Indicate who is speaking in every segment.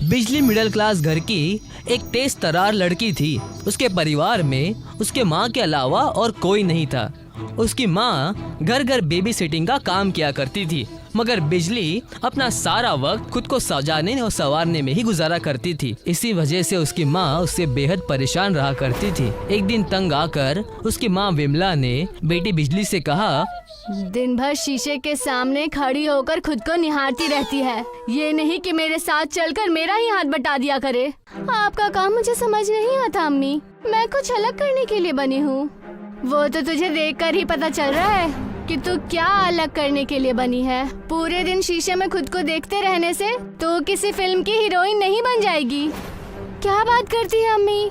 Speaker 1: बिजली middle class घर की एक तेज तर्रार लड़की थी। उसके परिवार में उसके माँ के अलावा और कोई नहीं था। उसकी माँ घर घर बेबी सिटिंग का काम किया करती थी, मगर बिजली अपना सारा वक्त खुद को सजाने और संवारने में ही गुजारा करती थी। इसी वजह से उसकी माँ उससे बेहद परेशान रहा करती थी। एक दिन तंग आकर उसकी माँ विमला ने बेटी बिजली से कहा,
Speaker 2: दिन भर शीशे के सामने खड़ी होकर खुद को निहारती रहती है। ये नहीं कि मेरे साथ चलकर मेरा ही हाथ बटा दिया करे। आपका काम मुझे समझ नहीं आता अम्मी। मैं कुछ अलग करने के लिए बनी हूँ। वो तो तुझे देखकर ही पता चल रहा है कि तू क्या अलग करने के लिए बनी है। पूरे दिन शीशे में खुद को देखते रहने से तो किसी फिल्म की हीरोइन नहीं बन जाएगी। क्या बात करती है अम्मी?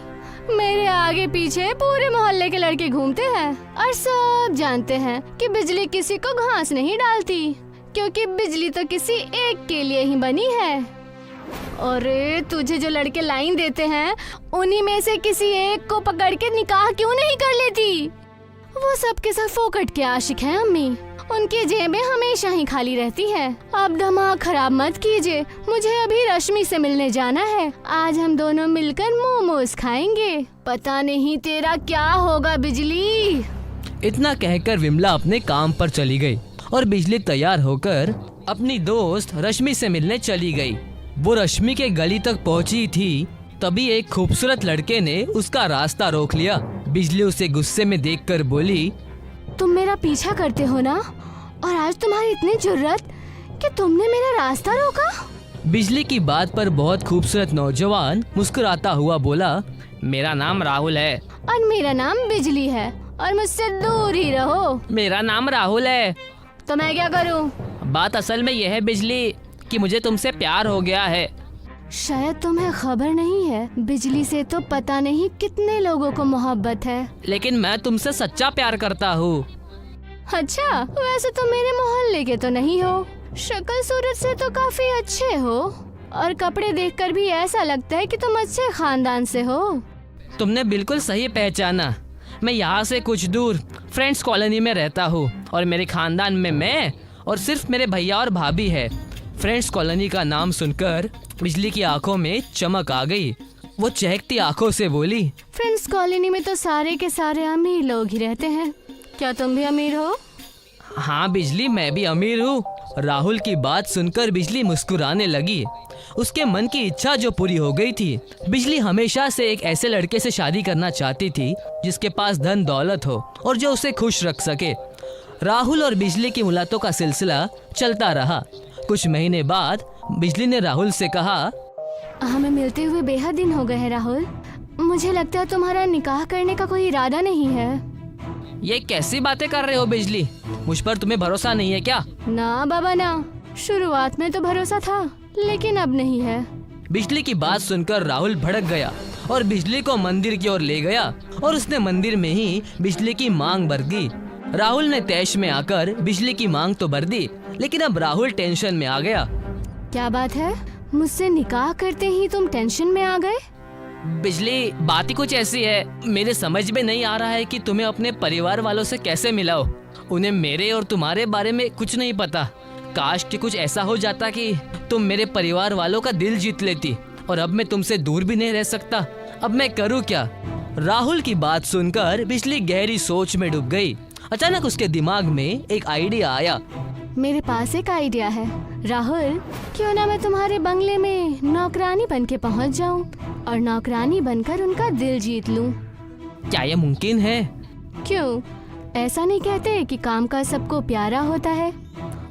Speaker 2: मेरे आगे पीछे पूरे मोहल्ले के लड़के घूमते हैं और सब जानते हैं कि बिजली किसी को घास नहीं डालती, क्योंकि बिजली तो किसी एक के लिए ही बनी है। और तुझे जो लड़के लाइन देते हैं, उन्हीं में से किसी एक को पकड़ के निकाह क्यों नहीं कर लेती? वो सब के सब फोकट के आशिक हैं अम्मी। उनकी जेबें हमेशा ही खाली रहती है। अब दिमाग खराब मत कीजिए। मुझे अभी रश्मि से मिलने जाना है। आज हम दोनों मिलकर मोमोज खाएंगे। पता नहीं तेरा क्या होगा बिजली।
Speaker 1: इतना कहकर विमला अपने काम पर चली गई और बिजली तैयार होकर अपनी दोस्त रश्मि से मिलने चली गई। वो रश्मि के गली तक पहुंची थी, तभी एक खूबसूरत लड़के ने उसका रास्ता रोक लिया। बिजली उसे गुस्से में देखकर बोली,
Speaker 2: तुम मेरा पीछा करते हो ना, और आज तुम्हारी इतनी जुर्रत कि तुमने मेरा रास्ता रोका।
Speaker 1: बिजली की बात पर बहुत खूबसूरत नौजवान मुस्कुराता हुआ बोला, मेरा नाम राहुल है।
Speaker 2: और मेरा नाम बिजली है, और मुझसे दूर ही रहो।
Speaker 1: मेरा नाम राहुल है।
Speaker 2: तो मैं क्या करूं?
Speaker 1: बात असल में यह है बिजली कि मुझे तुमसे प्यार हो गया है।
Speaker 2: शायद तुम्हें खबर नहीं है, बिजली से तो पता नहीं कितने लोगों को मोहब्बत है।
Speaker 1: लेकिन मैं तुमसे सच्चा प्यार करता हूँ।
Speaker 2: अच्छा, वैसे तो मेरे मोहल्ले के तो नहीं हो। शक्ल सूरत से तो काफी अच्छे हो, और कपड़े देखकर भी ऐसा लगता है कि तुम अच्छे खानदान से हो।
Speaker 1: तुमने बिल्कुल सही पहचाना। मैं यहाँ से कुछ दूर फ्रेंड्स कॉलोनी में रहता हूँ, और मेरे खानदान में मैं और सिर्फ मेरे भैया और भाभी है। फ्रेंड्स कॉलोनी का नाम सुनकर बिजली की आंखों में चमक आ गई। वो चहकती आंखों से बोली,
Speaker 2: फ्रेंड्स कॉलोनी में तो सारे के सारे अमीर लोग ही रहते हैं। क्या तुम भी अमीर हो?
Speaker 1: हाँ बिजली, मैं भी अमीर हूँ। राहुल की बात सुनकर बिजली मुस्कुराने लगी। उसके मन की इच्छा जो पूरी हो गई थी। बिजली हमेशा से एक ऐसे लड़के से शादी करना चाहती थी जिसके पास धन दौलत हो और जो उसे खुश रख सके। राहुल और बिजली की मुलाकातों का सिलसिला चलता रहा। कुछ महीने बाद बिजली ने राहुल से कहा,
Speaker 2: हमें मिलते हुए बेहद दिन हो गए हैं राहुल। मुझे लगता है तुम्हारा निकाह करने का कोई इरादा नहीं है।
Speaker 1: ये कैसी बातें कर रहे हो बिजली? मुझ पर तुम्हें भरोसा नहीं है क्या?
Speaker 2: ना बाबा ना, शुरुआत में तो भरोसा था, लेकिन अब नहीं है।
Speaker 1: बिजली की बात सुनकर राहुल भड़क गया और बिजली को मंदिर की ओर ले गया, और उसने मंदिर में ही बिजली की मांग भर दी। राहुल ने तैश में आकर बिजली की मांग तो भर दी, लेकिन अब राहुल टेंशन में आ गया।
Speaker 2: क्या बात है? मुझसे निकाह करते ही तुम टेंशन में आ गए?
Speaker 1: बिजली, बात ही कुछ ऐसी है। मेरे समझ में नहीं आ रहा है कि तुम्हें अपने परिवार वालों से कैसे मिलाओ। उन्हें मेरे और तुम्हारे बारे में कुछ नहीं पता। काश कि कुछ ऐसा हो जाता कि तुम मेरे परिवार वालों का दिल जीत लेती, और अब मैं तुमसे दूर भी नहीं रह सकता। अब मैं करूँ क्या? राहुल की बात सुनकर बिजली गहरी सोच में डूब गई। अचानक उसके दिमाग में एक आइडिया आया।
Speaker 2: मेरे पास एक आइडिया है राहुल। क्यों ना मैं तुम्हारे बंगले में नौकरानी बन के पहुँच जाऊँ और नौकरानी बनकर उनका दिल जीत लूँ।
Speaker 1: क्या यह मुमकिन है?
Speaker 2: क्यों, ऐसा नहीं कहते कि काम का सबको प्यारा होता है?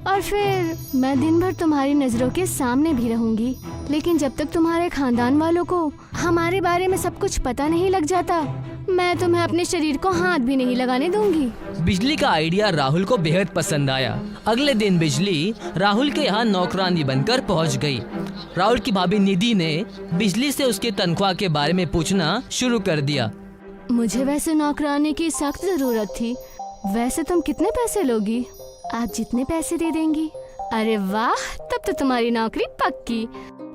Speaker 2: और फिर मैं दिन भर तुम्हारी नजरों के सामने भी रहूंगी, लेकिन जब तक तुम्हारे खानदान वालों को हमारे बारे में सब कुछ पता नहीं लग जाता, मैं तुम्हें अपने शरीर को हाथ भी नहीं लगाने दूंगी।
Speaker 1: बिजली का आइडिया राहुल को बेहद पसंद आया। अगले दिन बिजली राहुल के यहाँ नौकरानी बनकर पहुँच गई। राहुल की भाभी निधि ने बिजली से उसकी तनख्वाह के बारे में पूछना शुरू कर दिया।
Speaker 2: मुझे वैसे नौकरानी की सख्त जरूरत थी। वैसे तुम कितने पैसे लोगी? आप जितने पैसे दे देंगी। अरे वाह, तब तो तुम्हारी नौकरी पक्की।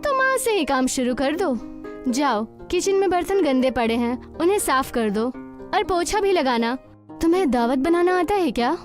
Speaker 2: तुम आज से ही काम शुरू कर दो। जाओ, किचन में बर्तन गंदे पड़े हैं, उन्हें साफ कर दो, और पोछा भी लगाना। तुम्हें दावत बनाना आता है क्या?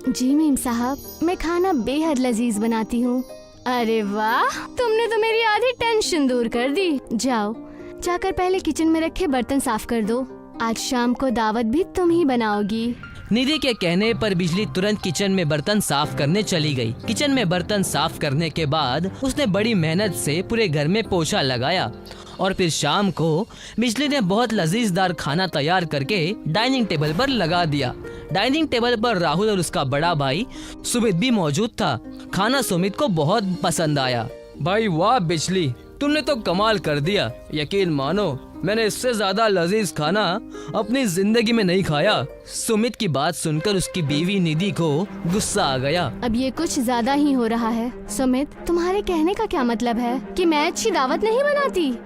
Speaker 2: जी मीम साहब, मैं खाना बेहद लजीज बनाती हूँ। अरे वाह, तुमने तो मेरी आधी टेंशन दूर कर दी। जाओ, जाकर पहले किचन में रखे बर्तन साफ कर दो। आज शाम को दावत भी तुम ही बनाओगी।
Speaker 1: निधि के कहने पर बिजली तुरंत किचन में बर्तन साफ करने चली गई। किचन में बर्तन साफ करने के बाद उसने बड़ी मेहनत से पूरे घर में पोछा लगाया और फिर शाम को बिजली ने बहुत लजीजदार खाना तैयार करके डाइनिंग टेबल पर लगा दिया। डाइनिंग टेबल पर राहुल और उसका बड़ा भाई सुमित भी मौजूद था। खाना सुमित को बहुत पसंद आया। भाई वाह बिजली, तुमने तो कमाल कर दिया। यकीन मानो मैंने इससे ज्यादा लजीज खाना अपनी जिंदगी में नहीं खाया। सुमित की बात सुनकर उसकी बीवी निधि को गुस्सा आ गया।
Speaker 2: अब ये कुछ ज्यादा ही हो रहा है। सुमित, तुम्हारे कहने का क्या मतलब है कि मैं अच्छी दावत नहीं बनाती?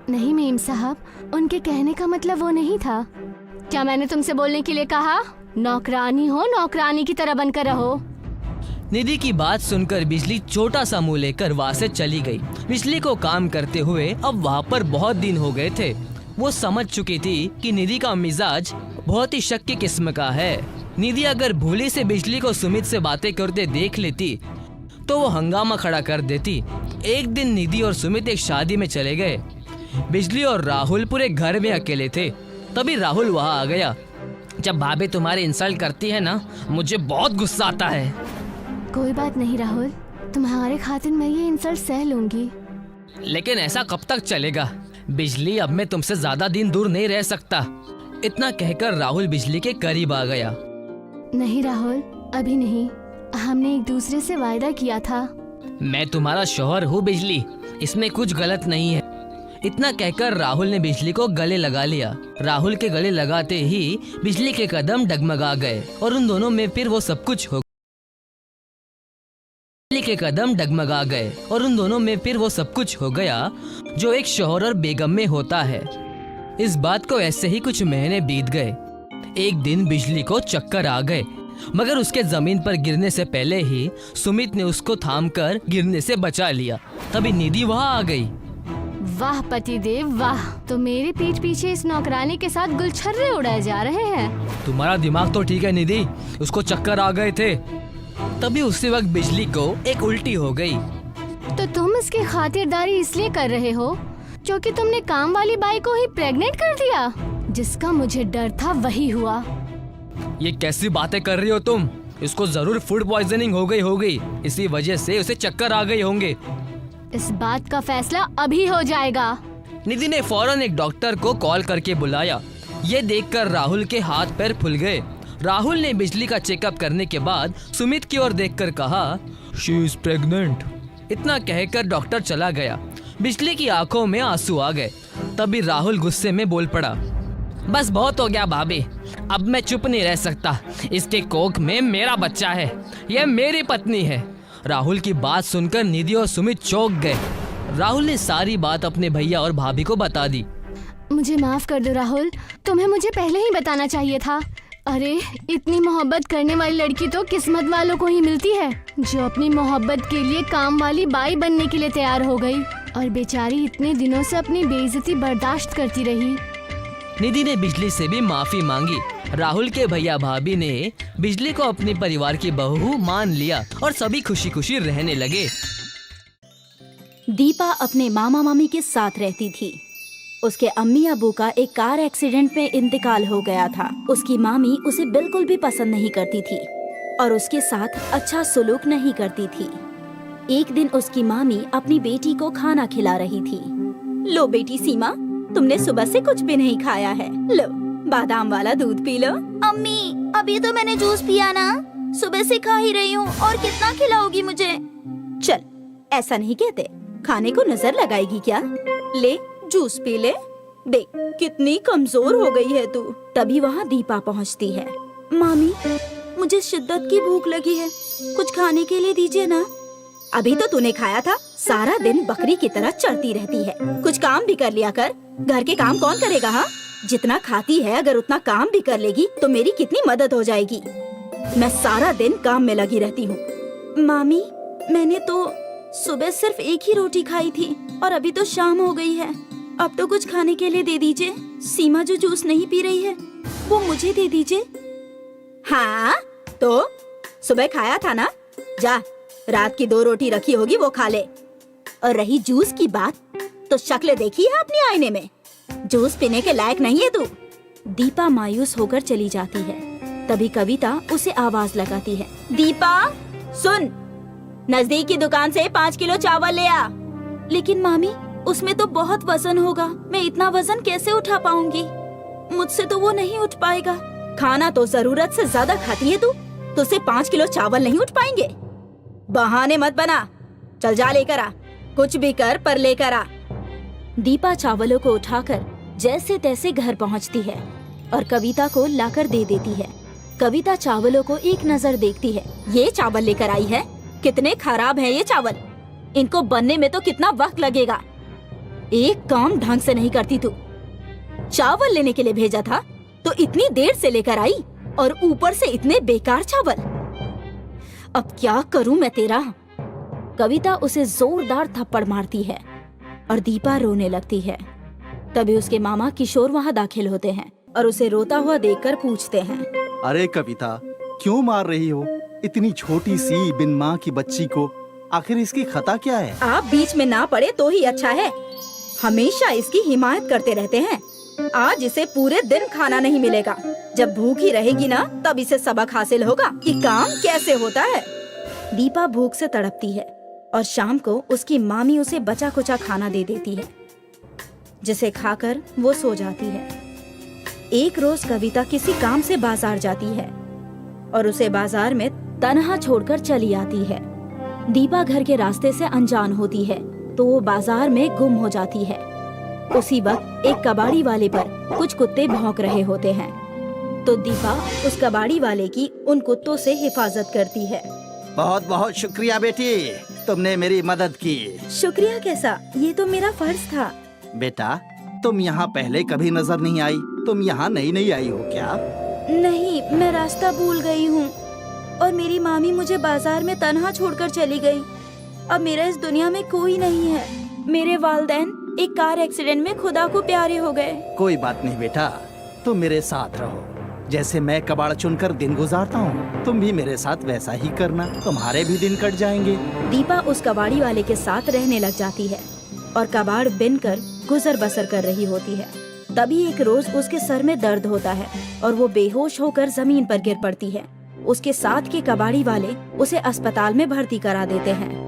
Speaker 2: नहीं मेम साहब, उनके कहने का मतलब वो नहीं था। क्या मैंने तुमसे बोलने के लिए कहा? नौकरानी हो, नौकरानी की तरह बनकर रहो।
Speaker 1: निधि की बात सुनकर बिजली छोटा सा मुंह लेकर वहाँ से चली गई। बिजली को काम करते हुए अब वहाँ पर बहुत दिन हो गए थे। वो समझ चुकी थी कि निधि का मिजाज बहुत ही शक की किस्म का है। निधि अगर भूली से बिजली को सुमित से बातें करते देख लेती तो वो हंगामा खड़ा कर देती। एक दिन निधि और सुमित एक शादी में चले गए। बिजली और राहुल पूरे घर में अकेले थे। तभी राहुल वहाँ आ गया। जब भाभी तुम्हारी इंसल्ट करती है ना, मुझे बहुत गुस्सा आता है।
Speaker 2: कोई बात नहीं राहुल, तुम्हारे खातिर मैं ये इंसल्ट सह लूंगी।
Speaker 1: लेकिन ऐसा कब तक चलेगा? बिजली, अब मैं तुमसे ज्यादा दिन दूर नहीं रह सकता। इतना कहकर राहुल बिजली के करीब आ गया।
Speaker 2: नहीं राहुल, अभी नहीं। हमने एक दूसरे से वायदा किया था।
Speaker 1: मैं तुम्हारा शौहर हूँ बिजली, इसमें कुछ गलत नहीं है। इतना कहकर राहुल ने बिजली को गले लगा लिया। राहुल के गले लगाते ही बिजली के कदम डगमगा गए और उन दोनों में फिर वो सब कुछ हो गया जो एक शौहर और बेगम में होता है। इस बात को ऐसे ही कुछ महीने बीत गए। एक दिन बिजली को चक्कर आ गए, मगर उसके जमीन पर गिरने से पहले ही सुमित ने उसको थामकर गिरने से बचा लिया। तभी निधि वहाँ आ गई।
Speaker 2: वाह पतिदेव वाह, तो मेरे पीठ पीछे इस नौकरानी के साथ गुलछर्रे उड़ाए जा रहे हैं।
Speaker 1: तुम्हारा दिमाग तो ठीक है निधि, उसको चक्कर आ गए थे। तभी उसी वक्त बिजली को एक उल्टी हो गई।
Speaker 2: तो तुम इसकी खातिरदारी इसलिए कर रहे हो क्योंकि तुमने काम वाली बाई को ही प्रेग्नेंट कर दिया? जिसका मुझे डर था वही हुआ।
Speaker 1: ये कैसी बातें कर रही हो तुम? इसको जरूर फूड पॉइजनिंग हो गई। इसी वजह से उसे चक्कर आ गए होंगे।
Speaker 2: इस बात का फैसला अभी हो जाएगा।
Speaker 1: निधि ने फौरन एक डॉक्टर को कॉल करके बुलाया। ये देखकर राहुल के हाथ पैर फूल गए। राहुल ने बिजली का चेकअप करने के बाद सुमित की ओर देखकर कहा, शी इज प्रेग्नेंट। इतना कहकर डॉक्टर चला गया। बिजली की आंखों में आंसू आ गए। तभी राहुल गुस्से में बोल पड़ा, बस बहुत हो गया भाभी, अब मैं चुप नहीं रह सकता। इसके कोख में मेरा बच्चा है, यह मेरी पत्नी है। राहुल की बात सुनकर निधि और सुमित चौंक गए। राहुल ने सारी बात अपने भैया और भाभी को बता दी।
Speaker 2: मुझे माफ कर दो राहुल, तुम्हें मुझे पहले ही बताना चाहिए था। अरे इतनी मोहब्बत करने वाली लड़की तो किस्मत वालों को ही मिलती है, जो अपनी मोहब्बत के लिए काम वाली बाई बनने के लिए तैयार हो गई और बेचारी इतने दिनों से अपनी बेइज्जती बर्दाश्त करती रही।
Speaker 1: निधि ने बिजली से भी माफी मांगी। राहुल के भैया भाभी ने बिजली को अपने परिवार की बहू मान लिया और सभी खुशी खुशी रहने लगे।
Speaker 3: दीपा अपने मामा मामी के साथ रहती थी। उसके अम्मी अबू का एक कार एक्सीडेंट में इंतकाल हो गया था। उसकी मामी उसे बिल्कुल भी पसंद नहीं करती थी और उसके साथ अच्छा सुलूक नहीं करती थी। एक दिन उसकी मामी अपनी बेटी को खाना खिला रही थी। लो बेटी सीमा, तुमने सुबह से कुछ भी नहीं खाया है, लो बादाम वाला दूध पी लो। अम्मी, अभी तो मैंने जूस पिया ना, सुबह से खा ही रही हूँ, और कितना खिलाओगी मुझे? चल, ऐसा नहीं कहते, खाने को नजर लगाएगी क्या? ले जूस पी ले, देख कितनी कमजोर हो गई है तू। तभी वहाँ दीपा पहुँचती है। मामी, मुझे शिद्दत की भूख लगी है, कुछ खाने के लिए दीजिए ना। अभी तो तूने खाया था, सारा दिन बकरी की तरह चढ़ती रहती है, कुछ काम भी कर लिया कर। घर के काम कौन करेगा? हाँ, जितना खाती है अगर उतना काम भी कर लेगी तो मेरी कितनी मदद हो जाएगी। मैं सारा दिन काम में लगी रहती हूँ। मामी, मैंने तो सुबह सिर्फ एक ही रोटी खाई थी और अभी तो शाम हो गई है। अब तो कुछ खाने के लिए दे दीजिए। सीमा जो जूस नहीं पी रही है वो मुझे दे दीजिए। हाँ, तो सुबह खाया था ना, जा रात की 2 रोटी रखी होगी वो खा ले। और रही जूस की बात, तो शक्ल देखी है अपनी आईने में? जूस पीने के लायक नहीं है तू। दीपा मायूस होकर चली जाती है। तभी कविता उसे आवाज लगाती है, दीपा सुन, नजदीक की दुकान से 5 किलो चावल ले आ। लेकिन मामी, उसमें तो बहुत वजन होगा, मैं इतना वजन कैसे उठा पाऊंगी? मुझसे तो वो नहीं उठ पाएगा। खाना तो जरूरत से ज्यादा खाती है तू, तुझसे 5 किलो चावल नहीं उठ पाएंगे। बहाने मत बना, चल जा लेकर आ, कुछ भी कर पर लेकर आ। दीपा चावलों को उठाकर जैसे तैसे घर पहुंचती है और कविता को लाकर दे देती है। कविता चावलों को एक नजर देखती है। ये चावल लेकर आई है, कितने खराब हैं ये चावल, इनको बनने में तो कितना वक्त लगेगा। एक काम ढंग से नहीं करती तू। चावल लेने के लिए भेजा था तो इतनी देर से लेकर आई, और ऊपर से इतने बेकार चावल। अब क्या करूं मैं तेरा? कविता उसे जोरदार थप्पड़ मारती है और दीपा रोने लगती है। तभी उसके मामा किशोर वहाँ दाखिल होते हैं और उसे रोता हुआ देखकर पूछते हैं,
Speaker 4: अरे कविता, क्यों मार रही हो इतनी छोटी सी बिन माँ की बच्ची को? आखिर इसकी खता क्या है?
Speaker 3: आप बीच में ना पड़े तो ही अच्छा है। हमेशा इसकी हिमायत करते रहते हैं। आज इसे पूरे दिन खाना नहीं मिलेगा। जब भूखी रहेगी ना, तब इसे सबक हासिल होगा कि काम कैसे होता है। दीपा भूख से तड़पती है और शाम को उसकी मामी उसे बचा कुचा खाना दे देती है, जिसे खाकर वो सो जाती है। एक रोज कविता किसी काम से बाजार जाती है और उसे बाजार में तन्हा छोड़कर चली आती है। दीपा घर के रास्ते से अनजान होती है तो वो बाजार में गुम हो जाती है। उसी वक्त एक कबाड़ी वाले पर कुछ कुत्ते भौंक रहे होते हैं, तो दीपा उस कबाड़ी वाले की उन कुत्तों से हिफाजत करती है।
Speaker 4: बहुत बहुत शुक्रिया बेटी, तुमने मेरी मदद की।
Speaker 3: शुक्रिया कैसा, ये तो मेरा फर्ज था।
Speaker 4: बेटा, तुम यहाँ पहले कभी नजर नहीं आई? तुम यहाँ नई नई आई हो क्या?
Speaker 3: नहीं, मैं रास्ता भूल गई हूँ और मेरी मामी मुझे बाजार में तन्हा छोड़कर चली गई। अब मेरा इस दुनिया में कोई नहीं है। मेरे वालिदैन एक कार एक्सीडेंट में खुदा को प्यारे हो गए।
Speaker 4: कोई बात नहीं बेटा, तुम मेरे साथ रहो। जैसे मैं कबाड़ चुनकर दिन गुजारता हूँ, तुम भी मेरे साथ वैसा ही करना, तुम्हारे भी दिन कट जाएंगे।
Speaker 3: दीपा उस कबाड़ी वाले के साथ रहने लग जाती है और कबाड़ बिनकर गुजर बसर कर रही होती है। तभी एक रोज उसके सर में दर्द होता है और वो बेहोश होकर जमीन पर गिर पड़ती है। उसके साथ के कबाड़ी वाले उसे अस्पताल में भर्ती करा देते हैं।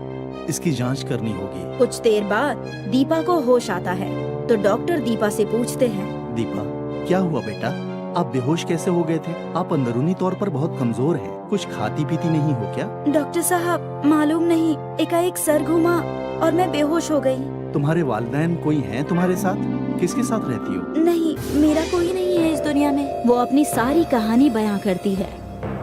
Speaker 4: इसकी जांच करनी होगी।
Speaker 3: कुछ देर बाद दीपा को होश आता है तो डॉक्टर दीपा से पूछते हैं,
Speaker 4: दीपा, क्या हुआ बेटा? आप बेहोश कैसे हो गए थे? आप अंदरूनी तौर पर बहुत कमजोर हैं। कुछ खाती पीती नहीं हो क्या?
Speaker 3: डॉक्टर साहब, मालूम नहीं, एकाएक सर घूमा और मैं बेहोश हो गई।
Speaker 4: तुम्हारे वालिदैन कोई हैं तुम्हारे साथ? किसके साथ रहती हो?
Speaker 3: नहीं, मेरा कोई नहीं है इस दुनिया में। वो अपनी सारी कहानी बयां करती है।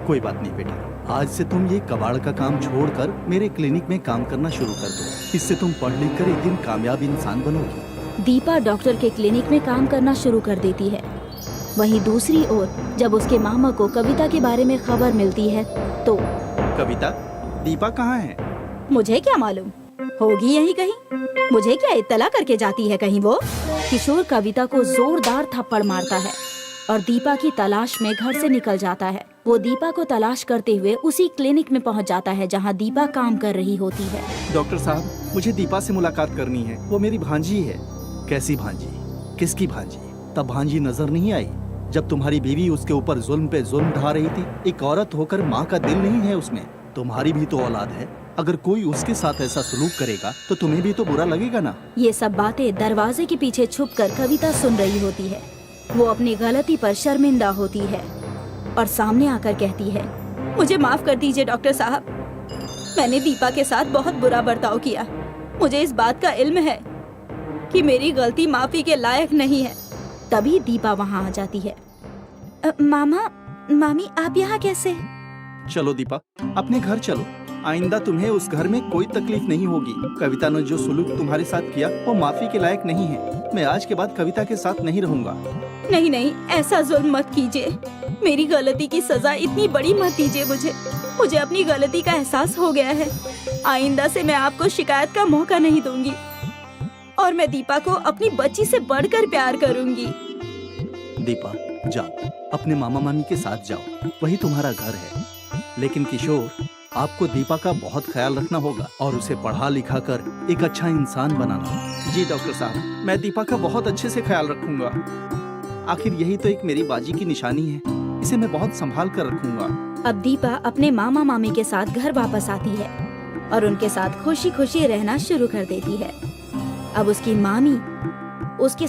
Speaker 4: कोई बात नहीं बेटा, आज से तुम ये कबाड़ का काम छोड़कर मेरे क्लिनिक में काम करना शुरू कर दो। इससे तुम पढ़ लिख कर एक दिन कामयाब इंसान बनोगी।
Speaker 3: दीपा डॉक्टर के क्लिनिक में काम करना शुरू कर देती है। वहीं दूसरी ओर जब उसके मामा को कविता के बारे में खबर मिलती है तो
Speaker 4: कविता, दीपा कहाँ है?
Speaker 3: मुझे क्या मालूम, होगी यहीं कहीं। मुझे क्या इत्तला करके जाती है कहीं वो। किशोर कविता को जोरदार थप्पड़ मारता है और दीपा की तलाश में घर से निकल जाता है। वो दीपा को तलाश करते हुए उसी क्लिनिक में पहुंच जाता है जहां दीपा काम कर रही होती है।
Speaker 4: डॉक्टर साहब, मुझे दीपा से मुलाकात करनी है। वो मेरी भांजी है। कैसी भांजी? किसकी भांजी? तब भांजी नजर नहीं आई जब तुम्हारी बीवी उसके ऊपर जुल्म पे जुल्म ढा रही थी। एक औरत होकर माँ का दिल नहीं है उसमें? तुम्हारी भी तो औलाद है। अगर कोई उसके साथ ऐसा सलूक करेगा तो तुम्हें भी तो बुरा लगेगा ना।
Speaker 3: ये सब बातें दरवाजे के पीछे छुपकर कविता सुन रही होती है। वो अपनी गलती पर शर्मिंदा होती है और सामने आकर कहती है, मुझे माफ कर दीजिए डॉक्टर साहब, मैंने दीपा के साथ बहुत बुरा बर्ताव किया। मुझे इस बात का इल्म है कि मेरी गलती माफी के लायक नहीं है। तभी दीपा वहाँ आ जाती है। मामा, मामी, आप यहाँ कैसे?
Speaker 4: चलो दीपा, अपने घर चलो। आइंदा तुम्हें उस घर में कोई तकलीफ नहीं होगी। कविता ने जो सुलूक तुम्हारे साथ किया वो माफी के लायक नहीं है। मैं आज के बाद कविता के साथ नहीं रहूंगा।
Speaker 3: नहीं नहीं, ऐसा जुल्म मत कीजिए। मेरी गलती की सजा इतनी बड़ी मत दीजिए मुझे। मुझे अपनी गलती का एहसास हो गया है। आइंदा से मैं आपको शिकायत का मौका नहीं दूंगी और मैं दीपा को अपनी बच्ची से बढ़कर प्यार करूंगी।
Speaker 4: दीपा, जाओ, अपने मामा मामी के साथ जाओ, वही तुम्हारा घर है। लेकिन किशोर, आपको दीपा का बहुत ख्याल रखना होगा और उसे पढ़ा लिखा कर एक अच्छा इंसान बनाना। जी डॉक्टर साहब, मैं दीपा का बहुत अच्छे से ख्याल रखूंगा। आखिर यही तो एक मेरी बाजी की निशानी है, इसे मैं बहुत संभाल कर रखूंगा।
Speaker 3: अब दीपा अपने मामा मामी के साथ घर वापस आती है और उनके साथ खुशी खुशी रहना शुरू कर देती है। अब उसकी मामी उसके